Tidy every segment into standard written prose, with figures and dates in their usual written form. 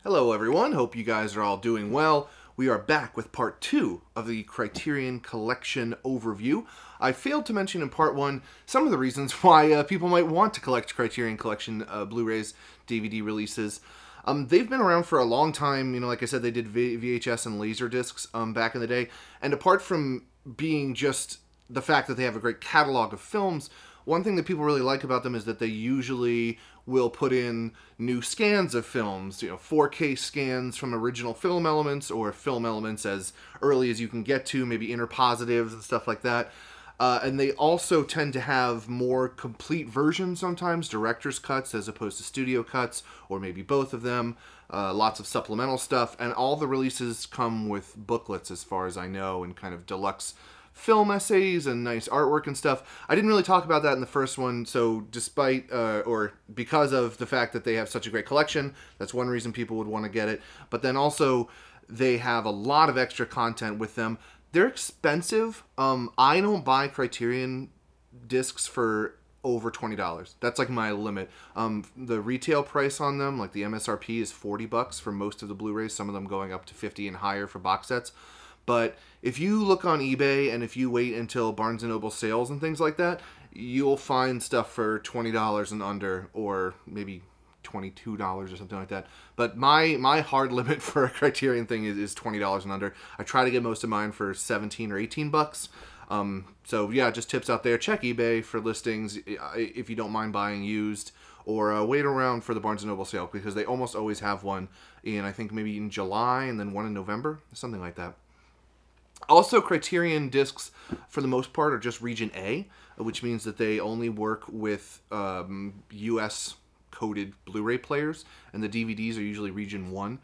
Hello everyone, hope you guys are all doing well. We are back with part 2 of the Criterion Collection overview. I failed to mention in part 1 some of the reasons why people might want to collect Criterion Collection Blu-rays, DVD releases. They've been around for a long time. You know, like I said, they did VHS and Laserdiscs back in the day. And apart from being just the fact that they have a great catalog of films, one thing that people really like about them is that they usually will put in new scans of films, you know, 4K scans from original film elements or film elements as early as you can get to, maybe interpositives and stuff like that. And they also tend to have more complete versions sometimes, director's cuts as opposed to studio cuts, or maybe both of them, lots of supplemental stuff, and all the releases come with booklets as far as I know, and kind of deluxe film essays and nice artwork and stuff. I didn't really talk about that in the first one, so despite, or because of the fact that they have such a great collection, that's one reason people would want to get it. But then also, they have a lot of extra content with them. They're expensive. I don't buy Criterion discs for over $20. That's like my limit. The retail price on them, like the MSRP, is $40 for most of the Blu-rays, some of them going up to $50 and higher for box sets. But if you look on eBay and if you wait until Barnes & Noble sales and things like that, you'll find stuff for $20 and under, or maybe $22 or something like that. But my hard limit for a Criterion thing is $20 and under. I try to get most of mine for 17 or 18 bucks. So yeah, just tips out there. Check eBay for listings if you don't mind buying used, or wait around for the Barnes & Noble sale, because they almost always have one in, I think, maybe in July and then one in November, something like that. Also, Criterion discs, for the most part, are just Region A, which means that they only work with US coded Blu-ray players, and the DVDs are usually Region 1.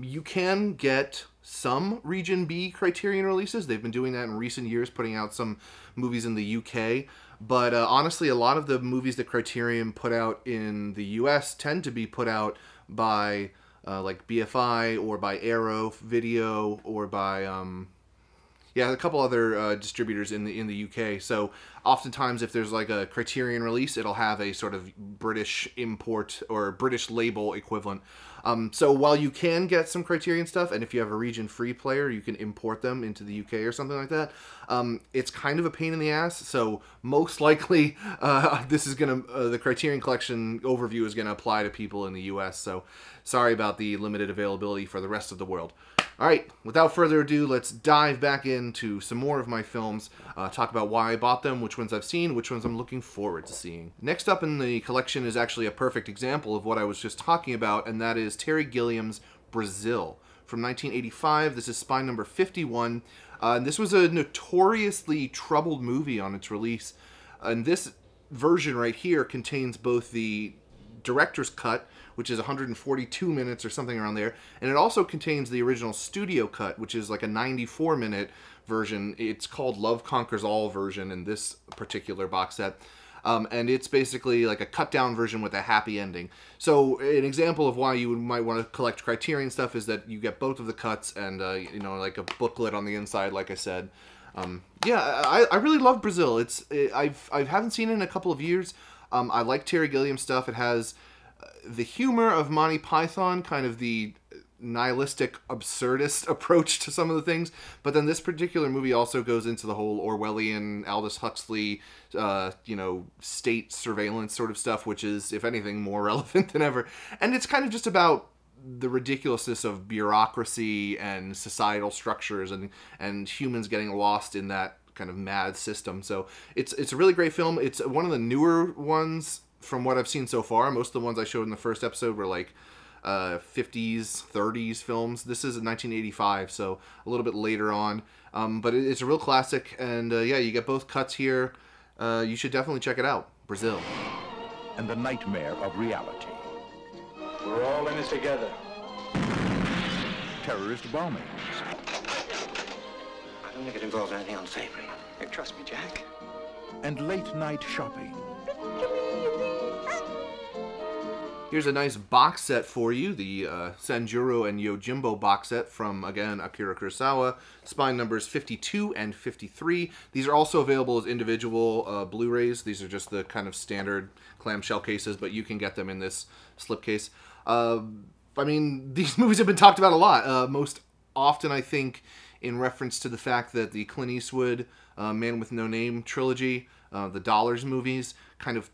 You can get some Region B Criterion releases. They've been doing that in recent years, putting out some movies in the UK. But honestly, a lot of the movies that Criterion put out in the US tend to be put out by like BFI, or by Arrow Video, or by yeah, a couple other distributors in the UK. So oftentimes, if there's like a Criterion release, it'll have a sort of British import or British label equivalent. So while you can get some Criterion stuff, and if you have a region-free player, you can import them into the UK or something like that, it's kind of a pain in the ass. So most likely, this is gonna the Criterion Collection overview is gonna apply to people in the US. So sorry about the limited availability for the rest of the world. All right, without further ado, let's dive back into some more of my films, talk about why I bought them, which ones I've seen, which ones I'm looking forward to seeing. Next up in the collection is actually a perfect example of what I was just talking about, and that is Terry Gilliam's Brazil from 1985. This is spine number 51. And this was a notoriously troubled movie on its release. And this version right here contains both the director's cut, which is 142 minutes or something around there, and it also contains the original studio cut, which is like a 94-minute version. It's called Love Conquers All version in this particular box set, and it's basically like a cut-down version with a happy ending. So an example of why you might want to collect Criterion stuff is that you get both of the cuts and you know, like a booklet on the inside, like I said. Yeah, I really love Brazil. I haven't seen it in a couple of years. I like Terry Gilliam stuff. It has the humor of Monty Python, kind of the nihilistic, absurdist approach to some of the things. But then this particular movie also goes into the whole Orwellian, Aldous Huxley, you know, state surveillance sort of stuff, which is, if anything, more relevant than ever. And it's kind of just about the ridiculousness of bureaucracy and societal structures and humans getting lost in that kind of mad system. So it's a really great film. It's one of the newer ones from what I've seen so far. Most of the ones I showed in the first episode were like 50s, 30s films. This is 1985, so a little bit later on. But it's a real classic, and yeah, you get both cuts here. You should definitely check it out. Brazil. And the nightmare of reality. We're all in this together. Terrorist bombings. I don't think it involves anything unsavory. You trust me, Jack? And late night shopping. Here's a nice box set for you, the Sanjuro and Yojimbo box set from, again, Akira Kurosawa, spine numbers 52 and 53. These are also available as individual Blu-rays. These are just the kind of standard clamshell cases, but you can get them in this slipcase. I mean, these movies have been talked about a lot. Most often, I think, in reference to the fact that the Clint Eastwood Man with No Name trilogy, the Dollars movies, kind of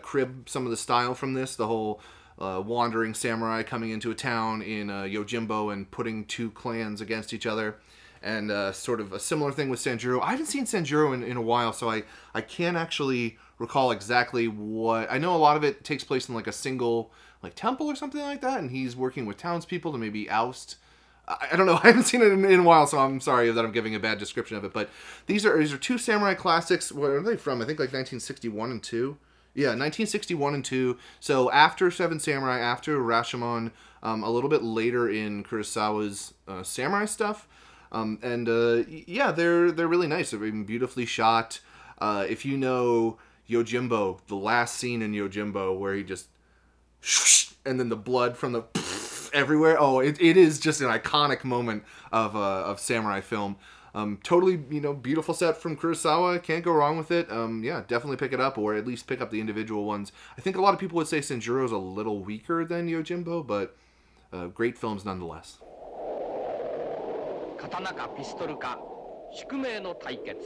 crib some of the style from this. The whole wandering samurai coming into a town in Yojimbo and putting two clans against each other. And sort of a similar thing with Sanjuro. I haven't seen Sanjuro in a while, so I can't actually recall exactly what... I know a lot of it takes place in like a single like temple or something like that, and he's working with townspeople to maybe oust... I don't know. I haven't seen it in a while, so I'm sorry that I'm giving a bad description of it. But these are two samurai classics. Where are they from? I think like 1961 and 2. Yeah, 1961 and 2. So after Seven Samurai, after Rashomon, a little bit later in Kurosawa's samurai stuff. Yeah, they're really nice. They're beautifully shot. If you know Yojimbo, the last scene in Yojimbo where he just and then the blood from the everywhere. Oh, it is just an iconic moment of samurai film. Totally, beautiful set from Kurosawa. Can't go wrong with it. Yeah, definitely pick it up, or at least pick up the individual ones. I think a lot of people would say Sanjuro's a little weaker than Yojimbo, but great films nonetheless. 刀かピストルか宿命の対決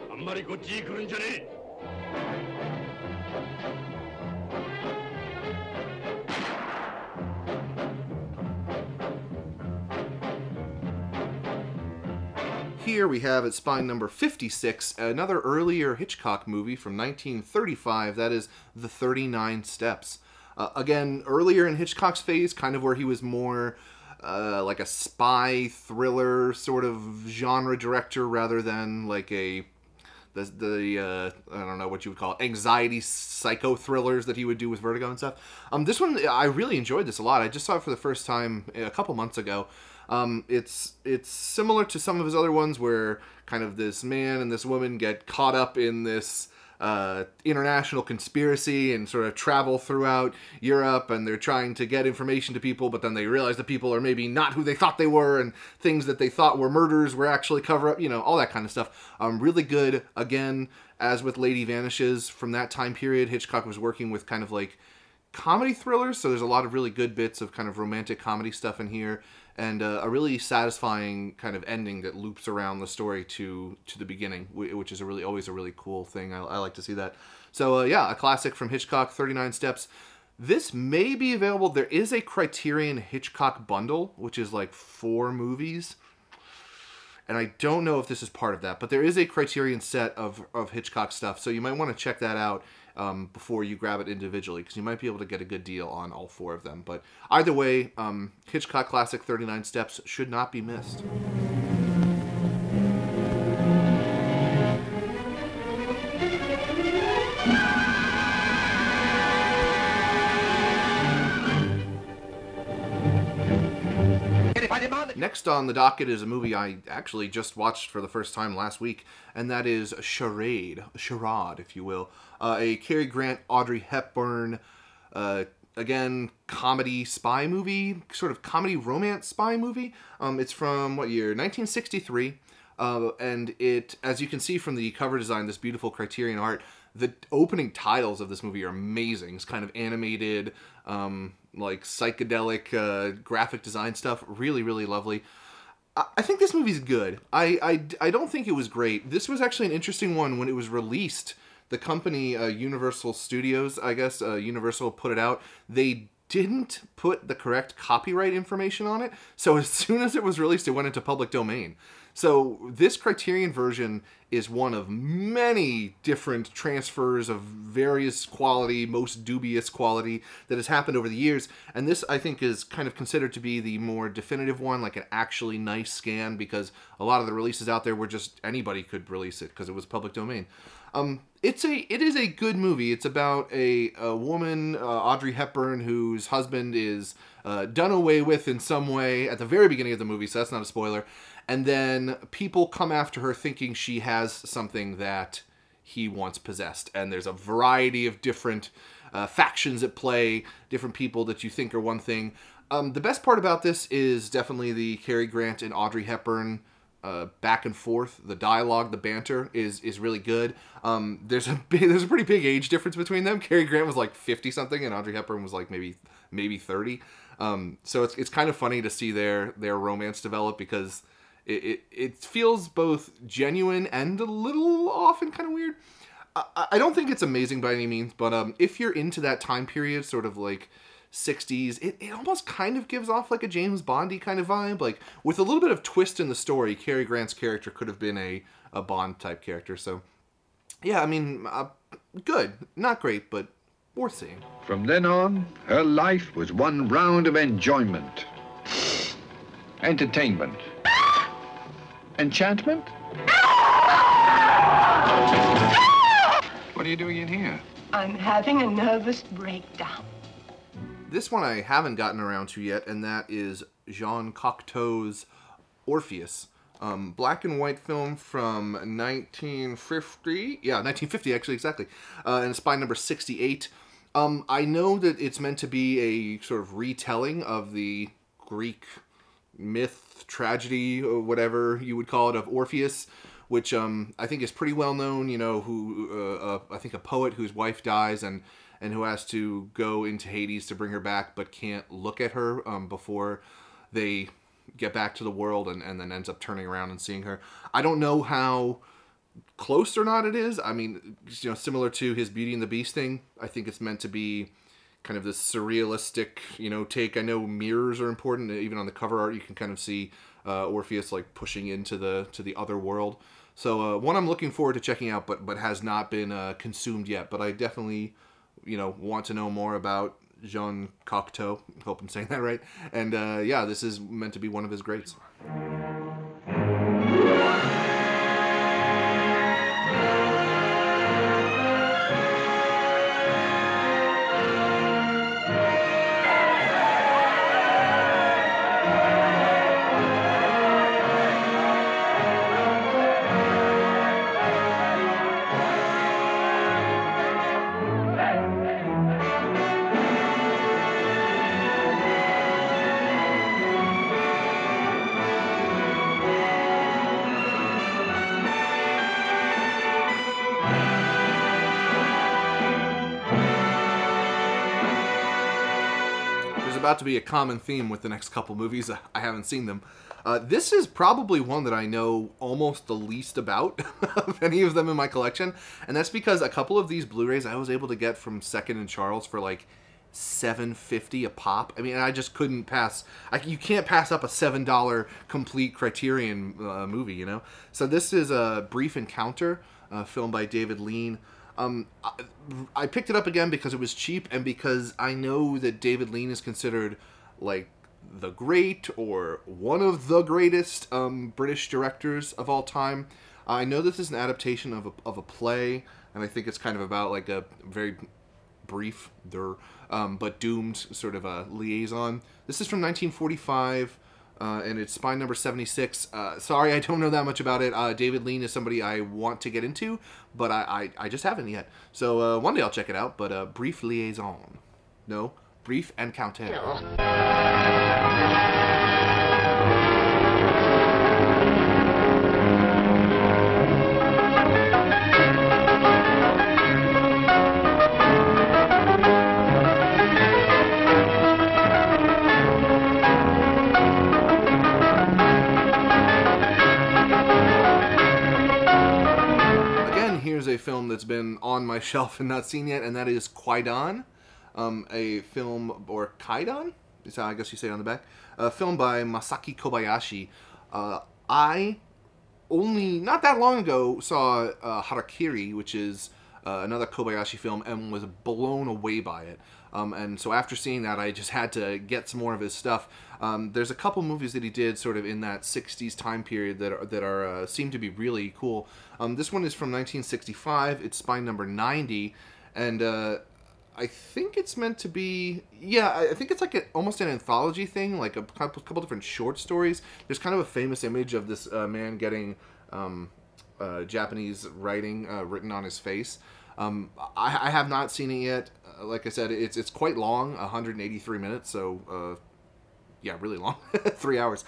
あんまりこっちに来るんじゃねえ Here we have at spine number 56, another earlier Hitchcock movie from 1935, that is The 39 Steps. Again, earlier in Hitchcock's phase, kind of where he was more like a spy thriller sort of genre director rather than like I don't know what you would call it, anxiety psycho thrillers that he would do with Vertigo and stuff. This one, I really enjoyed this a lot. I just saw it for the first time a couple months ago. It's similar to some of his other ones where kind of this man and this woman get caught up in this international conspiracy and sort of travel throughout Europe, and they're trying to get information to people, but then they realize the people are maybe not who they thought they were, and things that they thought were murders were actually cover-up, all that kind of stuff. Really good. Again, as with Lady Vanishes, from that time period, Hitchcock was working with kind of like comedy thrillers, so there's a lot of really good bits of kind of romantic comedy stuff in here, and a really satisfying kind of ending that loops around the story to the beginning, which is always a really cool thing. I like to see that. So yeah, a classic from Hitchcock, 39 Steps. This may be available. There is a Criterion Hitchcock bundle, which is like 4 movies. And I don't know if this is part of that, but there is a Criterion set of Hitchcock stuff, so you might want to check that out before you grab it individually, because you might be able to get a good deal on all 4 of them. But either way, Hitchcock Classic 39 Steps should not be missed. Next on the docket is a movie I actually just watched for the first time last week, and that is Charade, if you will. A Cary Grant, Audrey Hepburn, again, comedy spy movie, sort of comedy romance spy movie. It's from, what year? 1963. And it, as you can see from the cover design, this beautiful Criterion art, the opening titles of this movie are amazing. It's kind of animated, like psychedelic graphic design stuff. Really, really lovely. I think this movie's good. I don't think it was great. This was actually an interesting one when it was released. The company, Universal Studios, I guess, Universal put it out. They didn't put the correct copyright information on it. So as soon as it was released, it went into public domain. So this Criterion version is one of many different transfers of various quality, most dubious quality that has happened over the years. And this, I think, is kind of considered to be the more definitive one, like an actually nice scan, because a lot of the releases out there were just anybody could release it because it was public domain. It is a good movie. It's about a woman, Audrey Hepburn, whose husband is done away with in some way at the very beginning of the movie, so that's not a spoiler. And then people come after her thinking she has something that he wants possessed. And there's a variety of different factions at play, different people that you think are one thing. The best part about this is definitely the Cary Grant and Audrey Hepburn back and forth. The dialogue, the banter is really good. There's a pretty big age difference between them. Cary Grant was like 50 something, and Audrey Hepburn was like maybe 30. So it's kind of funny to see their romance develop, because it feels both genuine and a little off and kind of weird. I don't think it's amazing by any means, but if you're into that time period, sort of like 60s, it almost kind of gives off like a James Bondy kind of vibe. Like, with a little bit of twist in the story, Cary Grant's character could have been a Bond type character. So yeah, I mean, good. Not great, but worth seeing. From then on, her life was one round of enjoyment. Entertainment. Enchantment? What are you doing in here? I'm having a nervous breakdown. This one I haven't gotten around to yet, and that is Jean Cocteau's Orpheus. Black and white film from 1950. Yeah, 1950, actually, exactly. And it's by number 68. I know that it's meant to be a sort of retelling of the Greek myth, tragedy, or whatever you would call it, of Orpheus, which I think is pretty well known. You know, who I think a poet whose wife dies and who has to go into Hades to bring her back, but can't look at her before they get back to the world, and then ends up turning around and seeing her. I don't know how close or not it is. I mean, you know, similar to his Beauty and the Beast thing, I think it's meant to be kind of this surrealistic, you know, take. I know mirrors are important. Even on the cover art, you can kind of see Orpheus like pushing into the other world. So one I'm looking forward to checking out, but has not been consumed yet. But I definitely, you know, want to know more about Jean Cocteau. I hope I'm saying that right. And yeah, this is meant to be one of his greats. About to be a common theme with the next couple movies. I haven't seen them. This is probably one that I know almost the least about of any of them in my collection, and that's because a couple of these Blu-rays I was able to get from Second and Charles for like $7.50 a pop. I mean, I just couldn't pass. You can't pass up a $7 complete Criterion movie, you know. So this is a Brief Encounter, filmed by David Lean. I picked it up again because it was cheap, and because I know that David Lean is considered like the great or one of the greatest British directors of all time. I know this is an adaptation of a play, and I think it's kind of about like a very brief, but doomed sort of a liaison. This is from 1945. And it's spine number 76. Sorry, I don't know that much about it. David Lean is somebody I want to get into, but I just haven't yet. So one day I'll check it out, but Brief Liaison. No, Brief Encounter. Here's a film that's been on my shelf and not seen yet, and that is Kwaidan, a film, or Kaidan, is how I guess you say it on the back, a film by Masaki Kobayashi. I only, not that long ago, saw Harakiri, which is another Kobayashi film, and was blown away by it. And so after seeing that, I just had to get some more of his stuff. There's a couple movies that he did sort of in that 60s time period that are seem to be really cool. This one is from 1965. It's spine number 90, and I think it's meant to be, yeah, I think it's like almost an anthology thing, like a couple different short stories. There's kind of a famous image of this man getting Japanese writing written on his face. I have not seen it yet. Like I said, it's quite long, 183 minutes, so yeah, really long, 3 hours.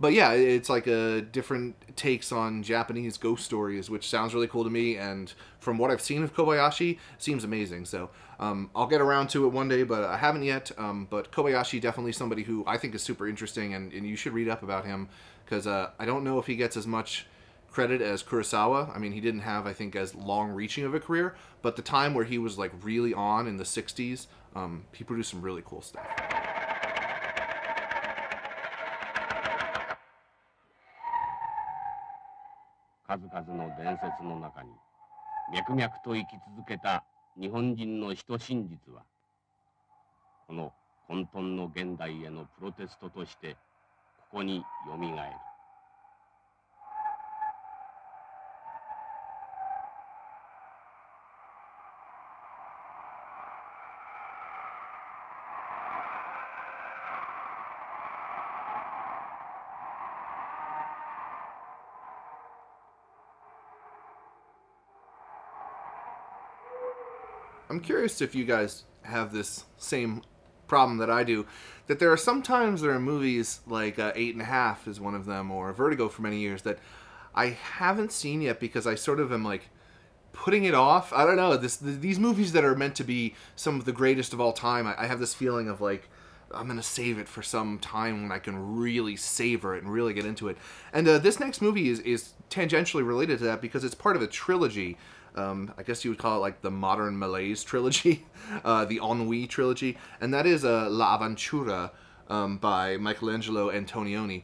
But yeah, it's like a different takes on Japanese ghost stories, which sounds really cool to me. And from what I've seen of Kobayashi, it seems amazing. So I'll get around to it one day, but I haven't yet. But Kobayashi, definitely somebody who I think is super interesting, and you should read up about him, because I don't know if he gets as much credit as Kurosawa. I mean, he didn't have, I think, as long-reaching of a career, but the time where he was like really on in the 60s, he produced some really cool stuff. 数々の伝説の中に脈々と生き続けた日本人の人真実はこの混沌の現代へのプロテストとしてここによみがえる。I'm curious if you guys have this same problem that I do, that there are sometimes there are movies like 8.5 is one of them, or Vertigo for many years, that I haven't seen yet because I sort of am like putting it off. I don't know, these movies that are meant to be some of the greatest of all time, I have this feeling of like, I'm going to save it for some time when I can really savor it and really get into it. And this next movie is tangentially related to that because it's part of a trilogy. I guess you would call it like the modern malaise trilogy, the ennui trilogy, and that is La Avventura by Michelangelo Antonioni.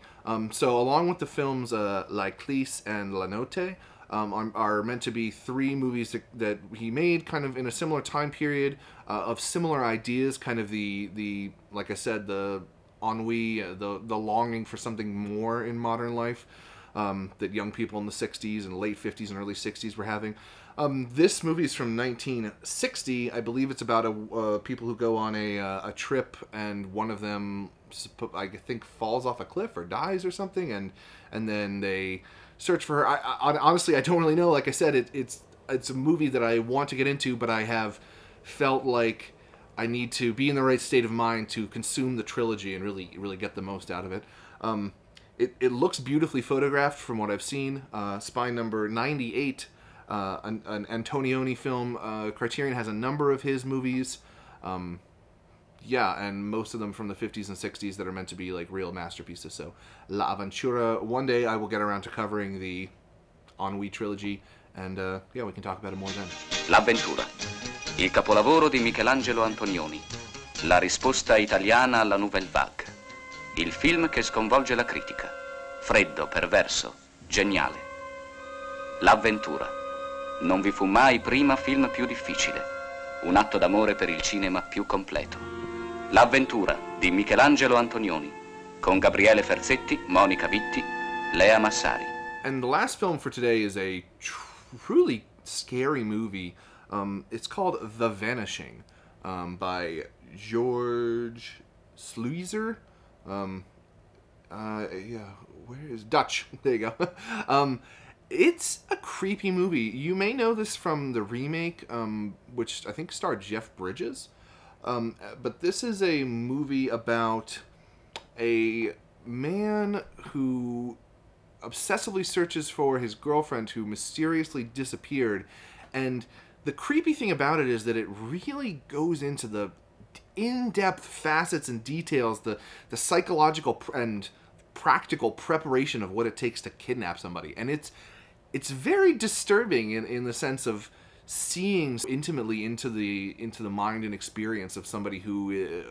So along with the films La Eclisse and La Notte, are meant to be 3 movies that he made kind of in a similar time period, of similar ideas, kind of the like I said, the ennui, the longing for something more in modern life that young people in the 60s and late 50s and early 60s were having. This movie is from 1960. I believe it's about people who go on a trip, and one of them, I think, falls off a cliff or dies or something, and then they search for her. Honestly, I don't really know. Like I said, it's a movie that I want to get into, but I have felt like I need to be in the right state of mind to consume the trilogy and really get the most out of it. It looks beautifully photographed from what I've seen. Spine number 98. An Antonioni film. Criterion has a number of his movies. Yeah, and most of them from the 50s and 60s that are meant to be like real masterpieces. So, La Avventura. One day I will get around to covering the Ennui trilogy, and yeah, we can talk about it more then. L'Avventura, il capolavoro di Michelangelo Antonioni, la risposta italiana alla Nouvelle Vague, il film che sconvolge la critica, freddo, perverso, geniale. L'Avventura. Non vi fu mai prima film più difficile, un atto d'amore per il cinema più completo. L'Avventura di Michelangelo Antonioni, con Gabriele Ferzetti, Monica Vitti, Lea Massari. And the last film for today is a truly scary movie. It's called The Vanishing, by George Sluizer. Yeah, where is Dutch? There you go. It's a creepy movie. You may know this from the remake, which I think starred Jeff Bridges. But this is a movie about a man who obsessively searches for his girlfriend who mysteriously disappeared. And the creepy thing about it is that it really goes into the in-depth facets and details, the psychological and practical preparation of what it takes to kidnap somebody. And it's very disturbing in the sense of seeing intimately into the mind and experience of somebody who,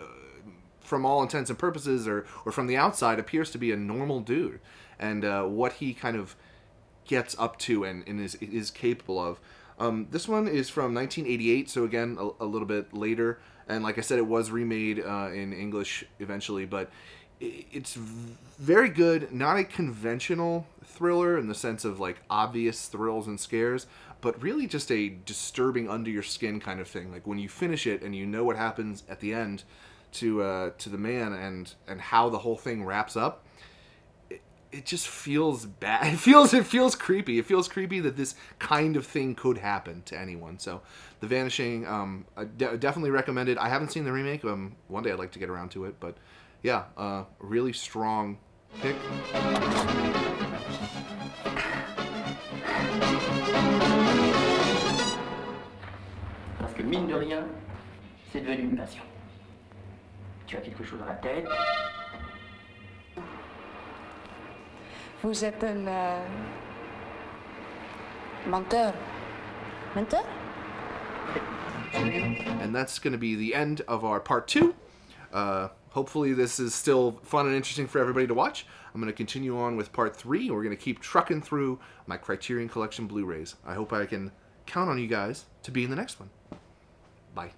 from all intents and purposes, or from the outside, appears to be a normal dude, and what he kind of gets up to and is capable of. This one is from 1988, so again, a little bit later, and like I said, it was remade in English eventually, but it's very good. Not a conventional thriller in the sense of like obvious thrills and scares, but really just a disturbing under your skin kind of thing. Like when you finish it and you know what happens at the end to the man and how the whole thing wraps up. it just feels bad. It feels creepy. It feels creepy that this kind of thing could happen to anyone. So, The Vanishing, I definitely recommend it. I haven't seen the remake. One day I'd like to get around to it, but yeah, really strong pick. Parce que mine de rien, c'est devenu une passion. Tu as quelque chose dans la tête. Vous êtes un menteur. Menteur? And that's going to be the end of our part 2. Hopefully this is still fun and interesting for everybody to watch. I'm going to continue on with part 3. We're going to keep trucking through my Criterion Collection Blu-rays. I hope I can count on you guys to be in the next one. Bye.